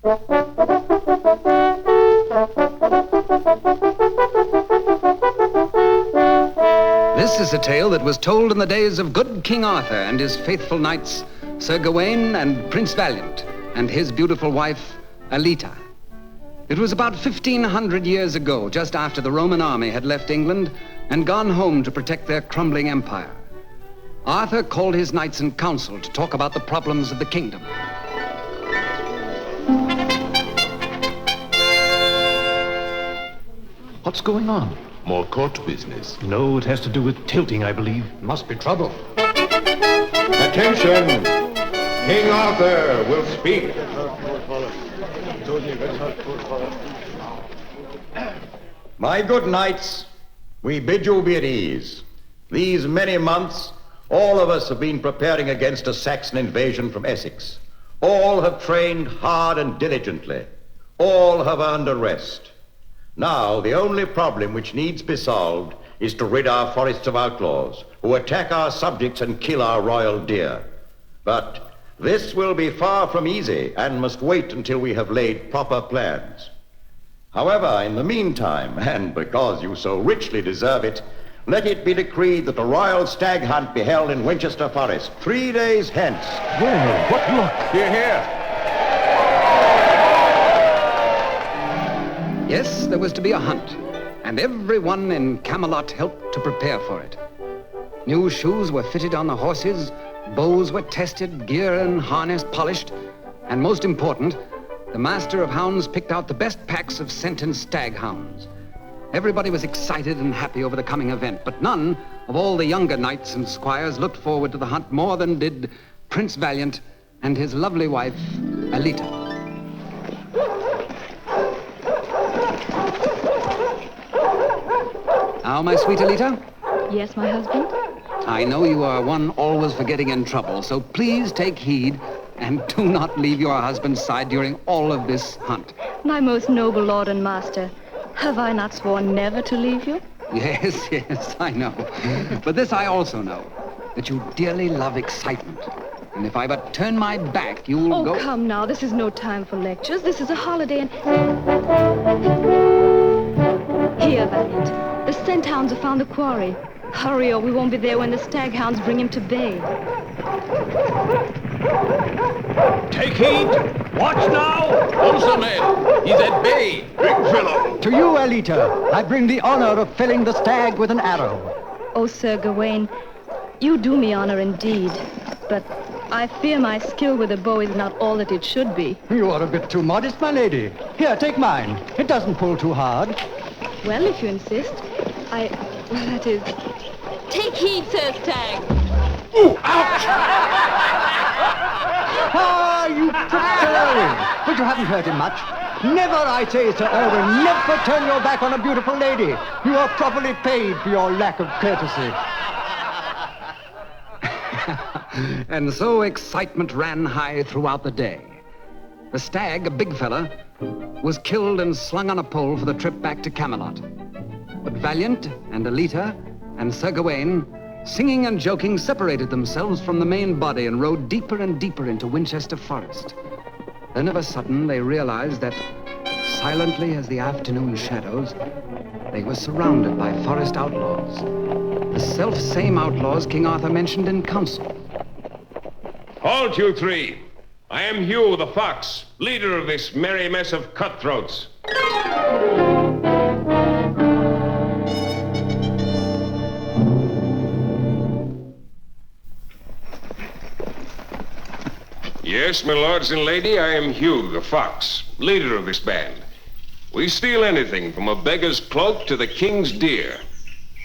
This is a tale that was told in the days of good King Arthur and his faithful knights, Sir Gawain and Prince Valiant, and his beautiful wife, Alita. It was about 1,500 years ago, just after the Roman army had left England and gone home to protect their crumbling empire. Arthur called his knights in council to talk about the problems of the kingdom. What's going on? More court business. No, it has to do with tilting, I believe. Must be trouble. Attention! King Arthur will speak. My good knights, we bid you be at ease. These many months, all of us have been preparing against a Saxon invasion from Essex. All have trained hard and diligently. All have earned a rest. Now, the only problem which needs be solved is to rid our forests of outlaws who attack our subjects and kill our royal deer. But this will be far from easy and must wait until we have laid proper plans. However, in the meantime, and because you so richly deserve it, let it be decreed that the royal stag hunt be held in Winchester Forest 3 days hence. Well, what luck! Hear, hear. Yes, there was to be a hunt, and everyone in Camelot helped to prepare for it. New shoes were fitted on the horses, bows were tested, gear and harness polished, and most important, the master of hounds picked out the best packs of sentenced stag hounds. Everybody was excited and happy over the coming event, but none of all the younger knights and squires looked forward to the hunt more than did Prince Valiant and his lovely wife, Alita. Now, my sweet Alita? Yes, my husband? I know you are one always for getting in trouble, so please take heed and do not leave your husband's side during all of this hunt. My most noble lord and master, have I not sworn never to leave you? Yes, yes, I know. But this I also know, that you dearly love excitement. And if I but turn my back, you'll go... Oh, come now, this is no time for lectures. This is a holiday and... Here, Valiant. The scent hounds have found the quarry. Hurry, or we won't be there when the stag hounds bring him to bay. Take heed! Watch now! Also, man, he's at bay. Big fellow. To you, Alita, I bring the honor of felling the stag with an arrow. Oh, Sir Gawain, you do me honor indeed. But I fear my skill with a bow is not all that it should be. You are a bit too modest, my lady. Here, take mine. It doesn't pull too hard. Well, if you insist. Well, that is... Take heed, Sir Stag. Ooh, ouch! Ah, you prick, Sir Owen. But you haven't hurt him much. Never, I say, Sir Owen, never turn your back on a beautiful lady. You are properly paid for your lack of courtesy. And so excitement ran high throughout the day. The stag, a big fella, was killed and slung on a pole for the trip back to Camelot. But Valiant and Alita and Sir Gawain, singing and joking, separated themselves from the main body and rode deeper and deeper into Winchester Forest. Then of a sudden they realized that, silently as the afternoon shadows, they were surrounded by forest outlaws. The self-same outlaws King Arthur mentioned in council. Halt, you three! I am Hugh the Fox, leader of this merry mess of cutthroats. Yes, my lords and lady, I am Hugh the Fox, leader of this band. We steal anything from a beggar's cloak to the king's deer.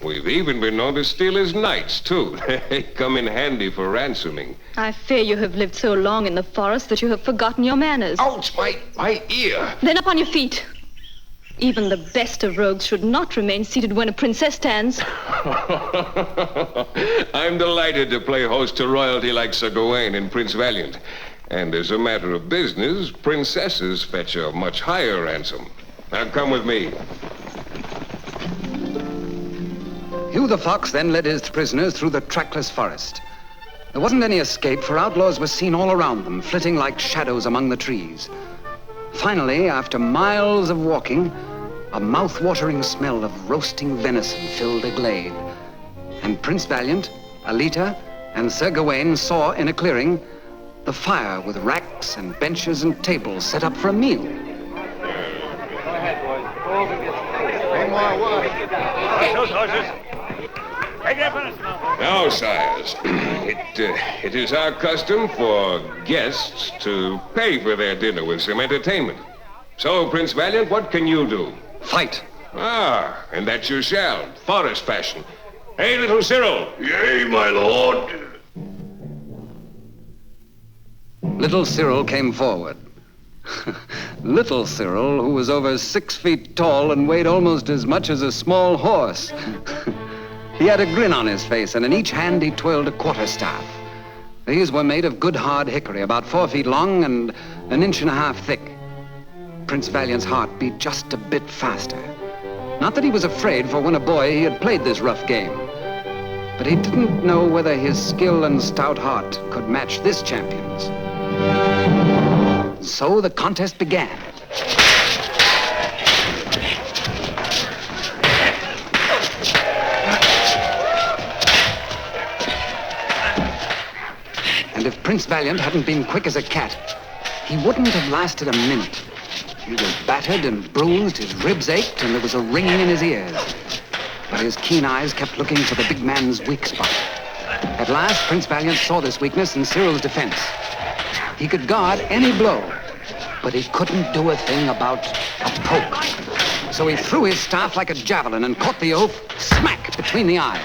We've even been known to steal his knights, too. They come in handy for ransoming. I fear you have lived so long in the forest that you have forgotten your manners. Ouch, my ear! Then up on your feet. Even the best of rogues should not remain seated when a princess stands. I'm delighted to play host to royalty like Sir Gawain and Prince Valiant. And as a matter of business, princesses fetch a much higher ransom. Now come with me. Hugh the Fox then led his prisoners through the trackless forest. There wasn't any escape, for outlaws were seen all around them, flitting like shadows among the trees. Finally, after miles of walking, a mouth-watering smell of roasting venison filled the glade. And Prince Valiant, Alita, and Sir Gawain saw in a clearing the fire with racks and benches and tables set up for a meal. Now, sires, it is our custom for guests to pay for their dinner with some entertainment. So, Prince Valiant, what can you do? Fight. Ah, and that you shall, forest fashion. Hey, little Cyril. Yea, my lord. Little Cyril came forward. Little Cyril, who was over 6 feet tall and weighed almost as much as a small horse. He had a grin on his face, and in each hand he twirled a quarterstaff. These were made of good hard hickory, about 4 feet long and 1.5 inches thick. Prince Valiant's heart beat just a bit faster. Not that he was afraid, for when a boy he had played this rough game. But he didn't know whether his skill and stout heart could match this champion's. So the contest began. And if Prince Valiant hadn't been quick as a cat, he wouldn't have lasted a minute. He was battered and bruised, his ribs ached, and there was a ringing in his ears. But his keen eyes kept looking for the big man's weak spot. At last, Prince Valiant saw this weakness in Cyril's defense. He could guard any blow, but he couldn't do a thing about a poke. So he threw his staff like a javelin and caught the oaf smack between the eyes.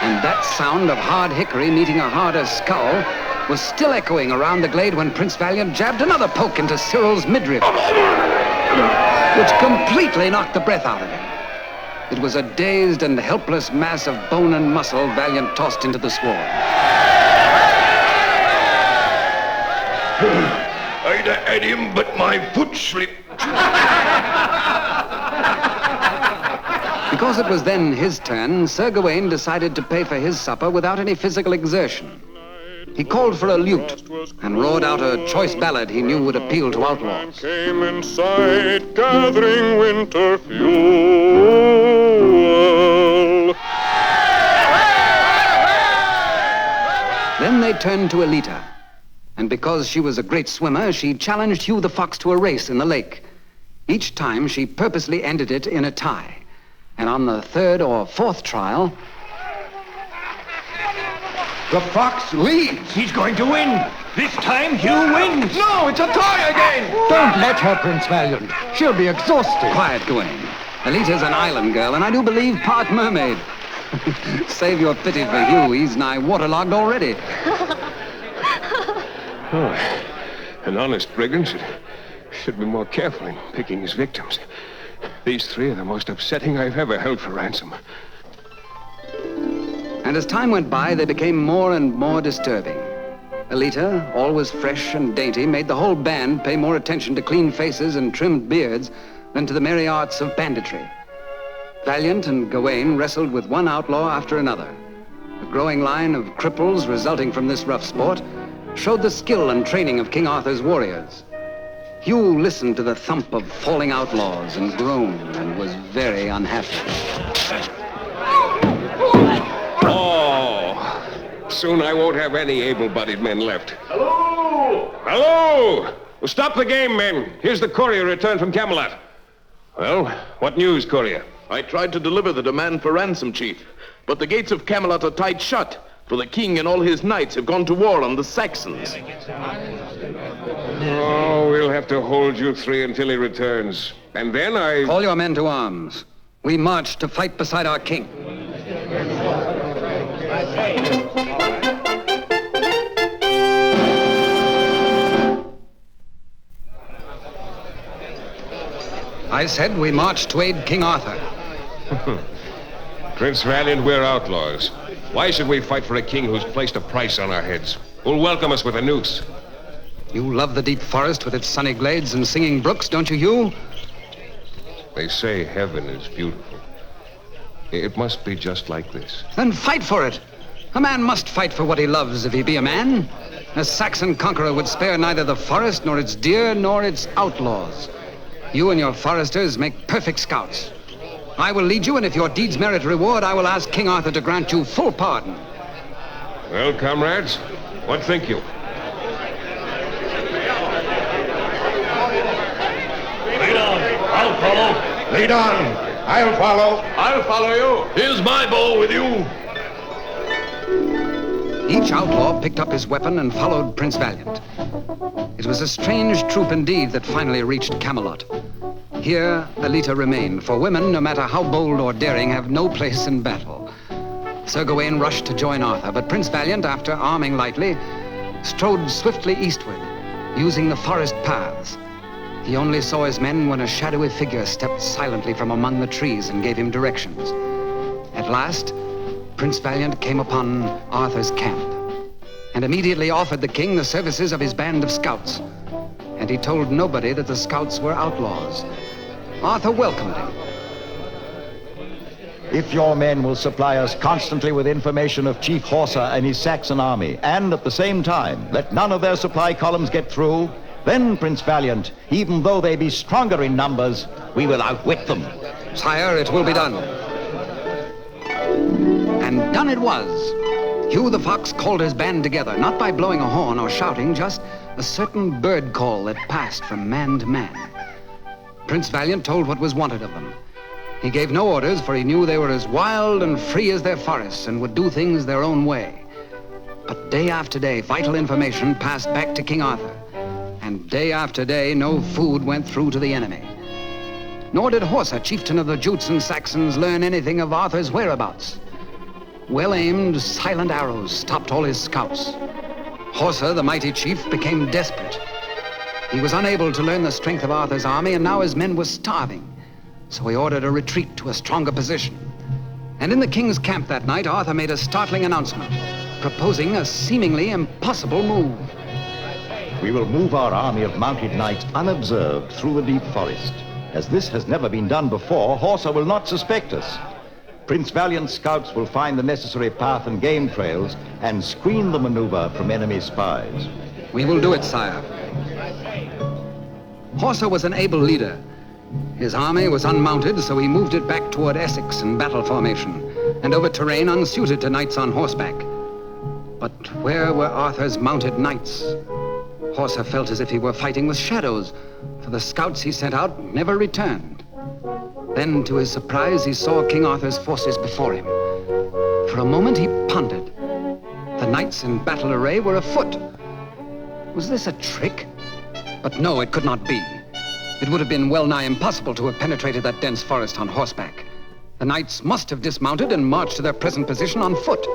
And that sound of hard hickory meeting a harder skull was still echoing around the glade when Prince Valiant jabbed another poke into Cyril's midriff, which completely knocked the breath out of him. It was a dazed and helpless mass of bone and muscle Valiant tossed into the sward. I'd have had him, but my foot slipped. Because it was then his turn, Sir Gawain decided to pay for his supper without any physical exertion. He called for a lute and roared out a choice ballad he knew would appeal to outlaws. Came in sight, gathering winter fuel. Then they turned to Alita. And because she was a great swimmer, she challenged Hugh the Fox to a race in the lake. Each time, she purposely ended it in a tie. And on the 3rd or 4th trial... The fox leads. He's going to win. This time, Hugh wins. No, it's a tie again. Don't let her, Prince Valiant. She'll be exhausted. Quiet, Gawain. Alita's an island girl, and I do believe part mermaid. Save your pity for Hugh. He's nigh waterlogged already. Oh, an honest brigand should be more careful in picking his victims. These 3 are the most upsetting I've ever held for ransom. And as time went by, they became more and more disturbing. Alita, always fresh and dainty, made the whole band pay more attention to clean faces and trimmed beards than to the merry arts of banditry. Valiant and Gawain wrestled with one outlaw after another. The growing line of cripples resulting from this rough sport showed the skill and training of King Arthur's warriors. Hugh listened to the thump of falling outlaws and groaned and was very unhappy. Oh, soon I won't have any able-bodied men left. Hello! Hello! Well, stop the game, men. Here's the courier returned from Camelot. Well, what news, courier? I tried to deliver the demand for ransom, Chief, but the gates of Camelot are tight shut, for the king and all his knights have gone to war on the Saxons. Oh, we'll have to hold you 3 until he returns. And then I... Call your men to arms. We march to fight beside our king. I said we march to aid King Arthur. Prince Valiant, we're outlaws. Why should we fight for a king who's placed a price on our heads? Who'll welcome us with a noose? You love the deep forest with its sunny glades and singing brooks, don't you, Hugh? They say heaven is beautiful. It must be just like this. Then fight for it. A man must fight for what he loves if he be a man. A Saxon conqueror would spare neither the forest, nor its deer, nor its outlaws. You and your foresters make perfect scouts. I will lead you, and if your deeds merit reward, I will ask King Arthur to grant you full pardon. Well, comrades, what think you? Lead on. I'll follow. Lead on. I'll follow. I'll follow you. Here's my bow with you. Each outlaw picked up his weapon and followed Prince Valiant. It was a strange troop indeed that finally reached Camelot. Here, Alita remained, for women, no matter how bold or daring, have no place in battle. Sir Gawain rushed to join Arthur, but Prince Valiant, after arming lightly, strode swiftly eastward, using the forest paths. He only saw his men when a shadowy figure stepped silently from among the trees and gave him directions. At last, Prince Valiant came upon Arthur's camp and immediately offered the king the services of his band of scouts. And he told nobody that the scouts were outlaws. Arthur welcomed him. If your men will supply us constantly with information of Chief Horsa and his Saxon army, and at the same time, let none of their supply columns get through, then, Prince Valiant, even though they be stronger in numbers, we will outwit them. Sire, it will be done. And done it was. Hugh the Fox called his band together, not by blowing a horn or shouting, just a certain bird call that passed from man to man. Prince Valiant told what was wanted of them. He gave no orders, for he knew they were as wild and free as their forests and would do things their own way. But day after day, vital information passed back to King Arthur. And day after day, no food went through to the enemy. Nor did Horsa, chieftain of the Jutes and Saxons, learn anything of Arthur's whereabouts. Well-aimed, silent arrows stopped all his scouts. Horsa, the mighty chief, became desperate. He was unable to learn the strength of Arthur's army, and now his men were starving. So he ordered a retreat to a stronger position. And in the king's camp that night, Arthur made a startling announcement, proposing a seemingly impossible move. We will move our army of mounted knights unobserved through the deep forest. As this has never been done before, Horsa will not suspect us. Prince Valiant's scouts will find the necessary path and game trails and screen the maneuver from enemy spies. We will do it, sire. Horsa was an able leader. His army was unmounted, so he moved it back toward Essex in battle formation and over terrain unsuited to knights on horseback. But where were Arthur's mounted knights? Horsa felt as if he were fighting with shadows, for the scouts he sent out never returned. Then, to his surprise, he saw King Arthur's forces before him. For a moment, he pondered. The knights in battle array were afoot. Was this a trick? But no, it could not be. It would have been well-nigh impossible to have penetrated that dense forest on horseback. The knights must have dismounted and marched to their present position on foot.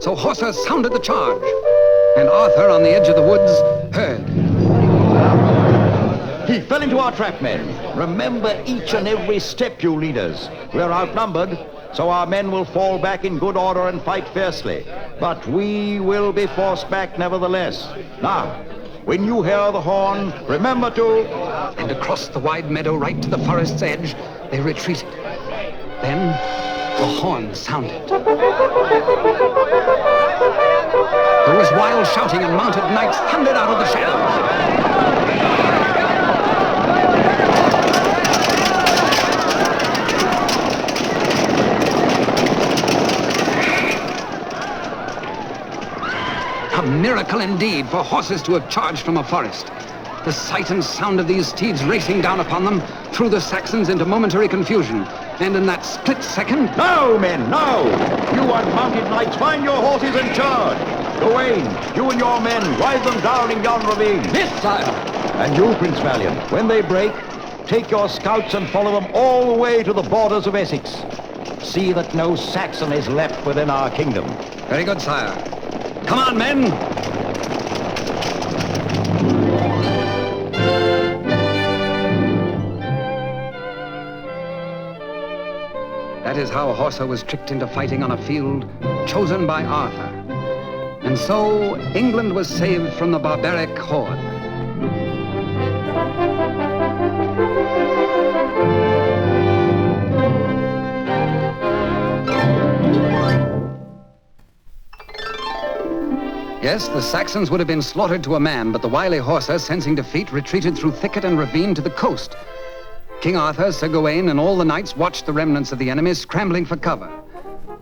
So Horsa sounded the charge, and Arthur, on the edge of the woods, heard. He fell into our trap, men. Remember each and every step, you leaders. We're outnumbered, so our men will fall back in good order and fight fiercely. But we will be forced back nevertheless. Now, when you hear the horn, remember to... And across the wide meadow right to the forest's edge, they retreated. Then the horn sounded. There was wild shouting, and mounted knights thundered out of the shadows. A miracle indeed for horses to have charged from a forest. The sight and sound of these steeds racing down upon them threw the Saxons into momentary confusion. And in that split second... Now, men, now! You unmounted knights, find your horses and charge! Gawain, you and your men, ride them down in yon ravine. This, sire! And you, Prince Valiant, when they break, take your scouts and follow them all the way to the borders of Essex. See that no Saxon is left within our kingdom. Very good, sire. Come on, men! That is how Horsa was tricked into fighting on a field chosen by Arthur. And so England was saved from the barbaric horde. Yes, the Saxons would have been slaughtered to a man, but the wily Horsa, sensing defeat, retreated through thicket and ravine to the coast. King Arthur, Sir Gawain, and all the knights watched the remnants of the enemy scrambling for cover.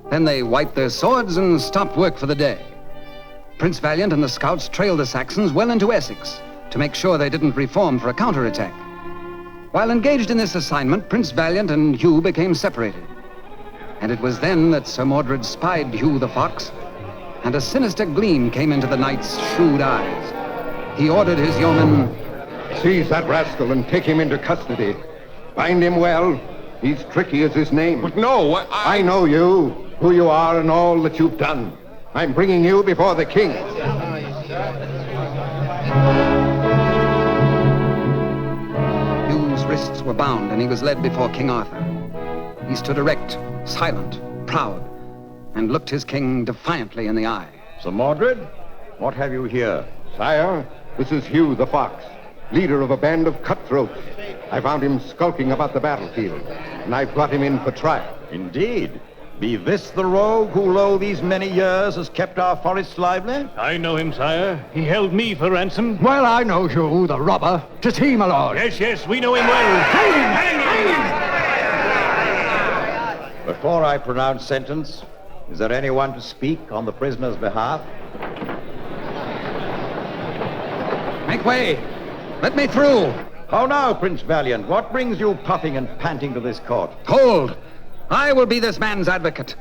Then they wiped their swords and stopped work for the day. Prince Valiant and the scouts trailed the Saxons well into Essex to make sure they didn't reform for a counterattack. While engaged in this assignment, Prince Valiant and Hugh became separated. And it was then that Sir Mordred spied Hugh the fox, and a sinister gleam came into the knight's shrewd eyes. He ordered his yeomen, "Seize that rascal and take him into custody. Bind him well. He's tricky as his name." But no, I know you, who you are, and all that you've done. I'm bringing you before the king. Hugh's wrists were bound, and he was led before King Arthur. He stood erect, silent, proud, and looked his king defiantly in the eye. Sir Mordred, what have you here? Sire, this is Hugh the Fox, leader of a band of cutthroats. I found him skulking about the battlefield, and I've brought him in for trial. Indeed. Be this the rogue who, lo, these many years has kept our forests lively? I know him, sire. He held me for ransom. Well, I know you, the robber. 'Tis he, my lord. Yes, yes, we know him well. Hang him! Hang him! Before I pronounce sentence, is there anyone to speak on the prisoner's behalf? Make way! Let me through! How now, Prince Valiant? What brings you puffing and panting to this court? Hold! I will be this man's advocate.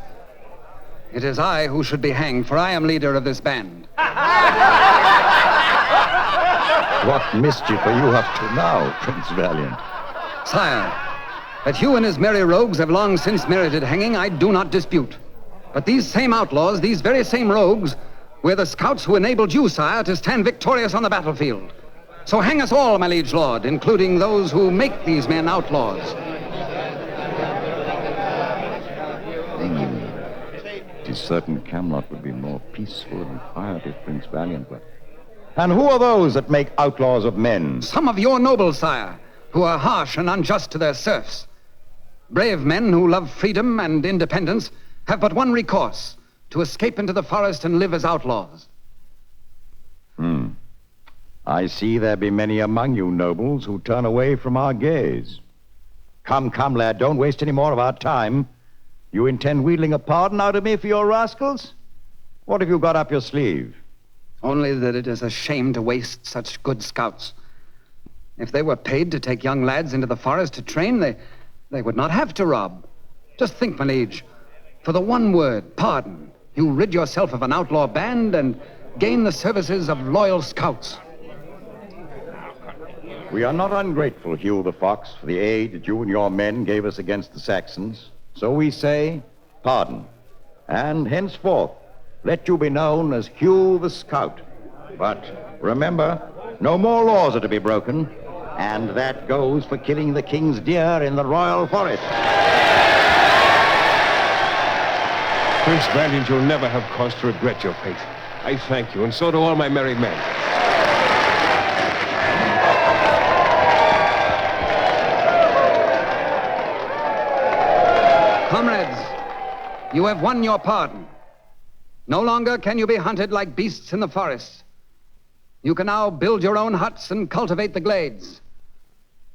It is I who should be hanged, for I am leader of this band. What mischief are you up to now, Prince Valiant? Sire, that Hugh and his merry rogues have long since merited hanging, I do not dispute. But these same outlaws, these very same rogues, were the scouts who enabled you, sire, to stand victorious on the battlefield. So hang us all, my liege lord, including those who make these men outlaws. It is certain Camelot would be more peaceful and quiet if Prince Valiant were. And who are those that make outlaws of men? Some of your nobles, sire, who are harsh and unjust to their serfs. Brave men who love freedom and independence have but one recourse, to escape into the forest and live as outlaws. I see there be many among you nobles who turn away from our gaze. Come, lad, don't waste any more of our time. You intend wheedling a pardon out of me for your rascals? What have you got up your sleeve? Only that it is a shame to waste such good scouts. If they were paid to take young lads into the forest to train, they would not have to rob. Just think, my liege, for the one word, pardon, you rid yourself of an outlaw band and gain the services of loyal scouts. We are not ungrateful, Hugh the Fox, for the aid that you and your men gave us against the Saxons. So we say, pardon. And henceforth, let you be known as Hugh the Scout. But remember, no more laws are to be broken. And that goes for killing the king's deer in the royal forest. Prince Valiant, you'll never have cause to regret your fate. I thank you, and so do all my merry men. Comrades, you have won your pardon. No longer can you be hunted like beasts in the forest. You can now build your own huts and cultivate the glades.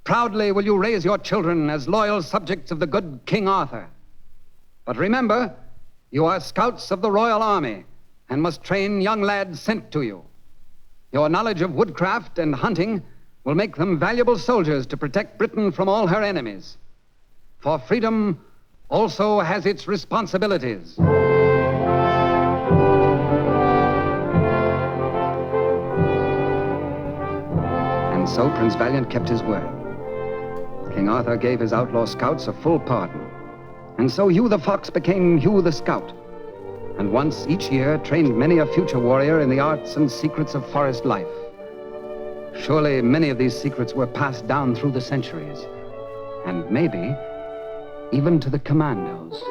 Proudly will you raise your children as loyal subjects of the good King Arthur. But remember, you are scouts of the royal army and must train young lads sent to you. Your knowledge of woodcraft and hunting will make them valuable soldiers to protect Britain from all her enemies. For freedom also has its responsibilities. And so Prince Valiant kept his word. King Arthur gave his outlaw scouts a full pardon. And so Hugh the Fox became Hugh the Scout. And once each year trained many a future warrior in the arts and secrets of forest life. Surely many of these secrets were passed down through the centuries. And maybe even to the commandos.